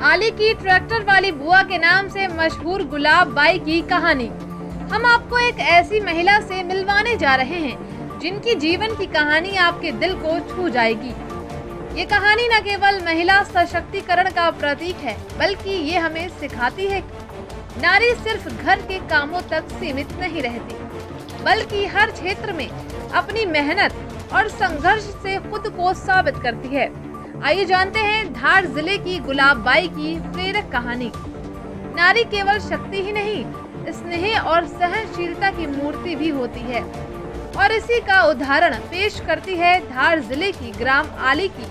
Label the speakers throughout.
Speaker 1: आली की ट्रैक्टर वाली बुआ के नाम से मशहूर गुलाब बाई की कहानी। हम आपको एक ऐसी महिला से मिलवाने जा रहे हैं जिनकी जीवन की कहानी आपके दिल को छू जाएगी। ये कहानी न केवल महिला सशक्तिकरण का प्रतीक है, बल्कि ये हमें सिखाती है कि नारी सिर्फ घर के कामों तक सीमित नहीं रहती, बल्कि हर क्षेत्र में अपनी मेहनत और संघर्ष से खुद को साबित करती है। आइए जानते हैं धार जिले की गुलाब बाई की प्रेरक कहानी। नारी केवल शक्ति ही नहीं, स्नेह और सहनशीलता की मूर्ति भी होती है, और इसी का उदाहरण पेश करती है धार जिले की ग्राम आली की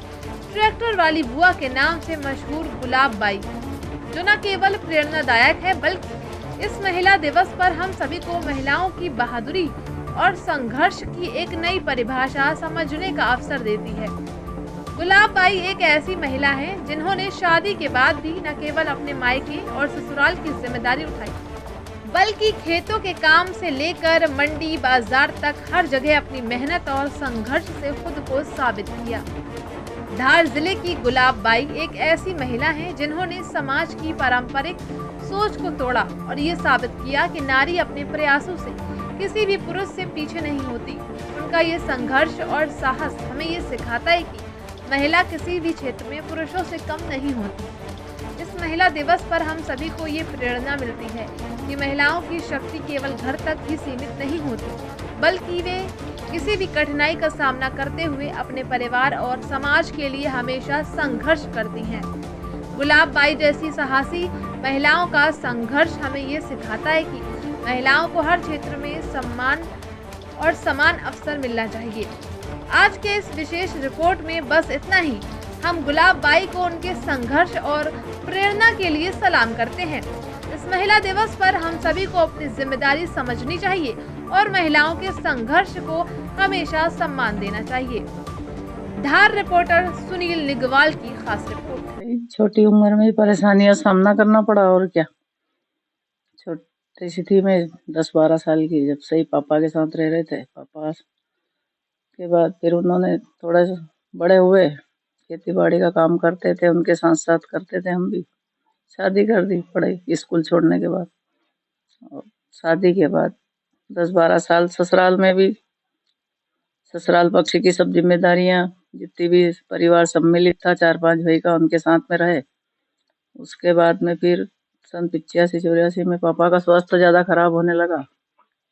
Speaker 1: ट्रैक्टर वाली बुआ के नाम से मशहूर गुलाब बाई, जो न केवल प्रेरणादायक है, बल्कि इस महिला दिवस पर हम सभी को महिलाओं की बहादुरी और संघर्ष की एक नई परिभाषा समझने का अवसर देती है। गुलाब बाई एक ऐसी महिला है जिन्होंने शादी के बाद भी न केवल अपने मायके और ससुराल की जिम्मेदारी उठाई, बल्कि खेतों के काम से लेकर मंडी बाजार तक हर जगह अपनी मेहनत और संघर्ष से खुद को साबित किया। धार जिले की गुलाब बाई एक ऐसी महिला है जिन्होंने समाज की पारंपरिक सोच को तोड़ा और ये साबित किया कि नारी अपने प्रयासों से किसी भी पुरुष से पीछे नहीं होती। उनका ये संघर्ष और साहस हमें ये सिखाता है कि महिला किसी भी क्षेत्र में पुरुषों से कम नहीं होती। इस महिला दिवस पर हम सभी को ये प्रेरणा मिलती है कि महिलाओं की शक्ति केवल घर तक ही सीमित नहीं होती, बल्कि वे किसी भी कठिनाई का सामना करते हुए अपने परिवार और समाज के लिए हमेशा संघर्ष करती हैं। गुलाब बाई जैसी साहसी महिलाओं का संघर्ष हमें ये सिखाता है कि महिलाओं को हर क्षेत्र में सम्मान और समान अवसर मिलना चाहिए। आज के इस विशेष रिपोर्ट में बस इतना ही। हम गुलाब बाई को उनके संघर्ष और प्रेरणा के लिए सलाम करते हैं। इस महिला दिवस पर हम सभी को अपनी जिम्मेदारी समझनी चाहिए और महिलाओं के संघर्ष को हमेशा सम्मान देना चाहिए। धार रिपोर्टर सुनील निगवाल की खास रिपोर्ट।
Speaker 2: छोटी उम्र में परेशानियों का सामना करना पड़ा, और क्या। छोटी सी थी मैं, 10-12 साल की, जब से ही पापा के साथ रह रहे थे। पापा के बाद फिर उन्होंने थोड़ा बड़े हुए, खेती बाड़ी का काम करते थे, उनके साथ साथ करते थे हम भी। शादी कर दी पढ़ाई स्कूल छोड़ने के बाद, और शादी के बाद 10-12 साल ससुराल में भी, ससुराल पक्ष की सब जिम्मेदारियां, जितनी भी परिवार सम्मिलित था 4-5 भाई का, उनके साथ में रहे। उसके बाद में फिर सन 85-84 में पापा का स्वास्थ्य ज्यादा खराब होने लगा।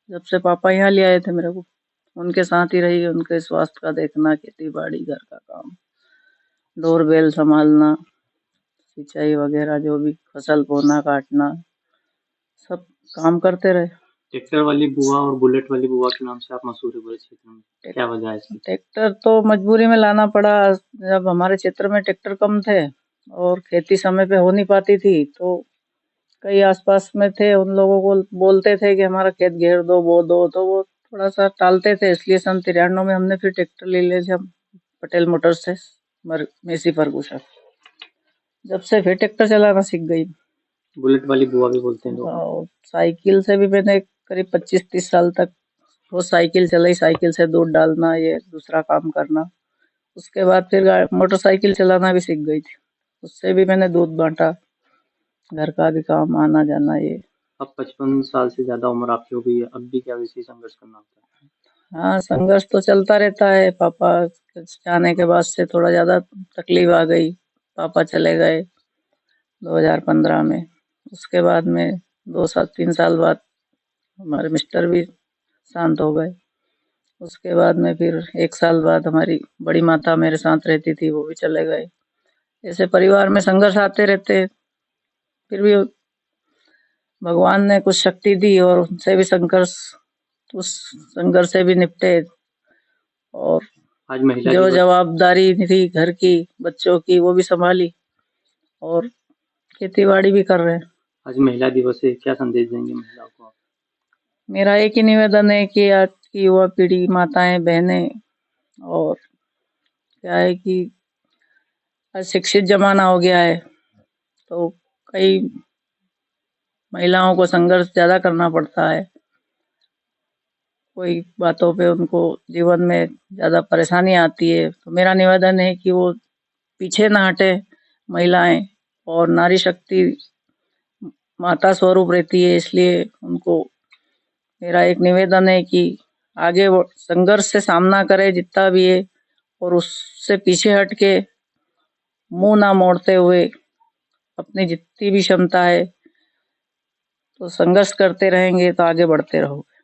Speaker 2: जब से पापा यहाँ ले आए थे मेरे को, उनके साथ ही रही। उनके स्वास्थ्य का देखना, खेती बाड़ी, घर का काम, डोर बेल संभालना, सिंचाई वगैरह, जो भी फसल बोना काटना, सब काम करते रहे।
Speaker 3: ट्रैक्टर वाली बुआ और बुलेट वाली बुआ के नाम से आप मशहूर है पूरे क्षेत्र में, क्या वजह है इसकी?
Speaker 2: ट्रैक्टर तो मजबूरी में लाना पड़ा। जब हमारे क्षेत्र में ट्रैक्टर कम थे और खेती समय पे हो नहीं पाती थी, तो कई आसपास में थे, उन लोगों को बोलते थे कि हमारा खेत घेर दो, बो दो, तो वो थोड़ा सा टालते थे। इसलिए सन 93 में हमने फिर ट्रैक्टर ले लिया जब पटेल मोटर्स से, मेसी फर्गूसन। जब से फिर ट्रैक्टर चलाना सीख गई।
Speaker 3: बुलेट वाली बुआ भी बोलते हैं लोग।
Speaker 2: साइकिल से भी मैंने करीब 25-30 साल तक वो साइकिल चलाई। साइकिल से दूध डालना, ये दूसरा काम करना। उसके बाद फिर मोटरसाइकिल चलाना भी सीख गई थी, उससे भी मैंने दूध बांटा, घर का भी काम, आना जाना। ये
Speaker 3: अब 55 साल से ज्यादा उम्र आपकी हो गई है, अब भी क्या वैसे संघर्ष करना होता है?
Speaker 2: हाँ, संघर्ष तो चलता रहता है। पापा जाने के बाद से थोड़ा ज्यादा तकलीफ आ गई। पापा चले गए 2015 में। उसके बाद में 2-3 साल बाद हमारे मिस्टर भी शांत हो गए। उसके बाद में फिर 1 साल बाद हमारी बड़ी माता मेरे साथ रहती थी, वो भी चले गए। ऐसे परिवार में संघर्ष आते रहते। फिर भी भगवान ने कुछ शक्ति दी और उनसे भी संघर्ष, उस संघर्ष से भी निपटे। और
Speaker 3: आज महिला
Speaker 2: जो जवाबदारी थी घर की, बच्चों की, वो भी संभाली और खेती बाड़ी भी कर रहे हैं।
Speaker 3: आज महिला दिवस है, क्या संदेश देंगे महिलाओं को?
Speaker 2: मेरा एक ही निवेदन है कि आज की युवा पीढ़ी, माताएं, बहनें, और क्या है कि आज शिक्षित जमाना हो गया है, तो कई महिलाओं को संघर्ष ज्यादा करना पड़ता है। कोई बातों पे उनको जीवन में ज्यादा परेशानी आती है, तो मेरा निवेदन है कि वो पीछे ना हटे महिलाएं, और नारी शक्ति माता स्वरूप रहती है, इसलिए उनको मेरा एक निवेदन है कि आगे वो संघर्ष से सामना करे जितना भी है, और उससे पीछे हट के मुंह ना मोड़ते हुए अपनी जितनी भी क्षमता है तो संघर्ष करते रहेंगे तो आगे बढ़ते रहोगे।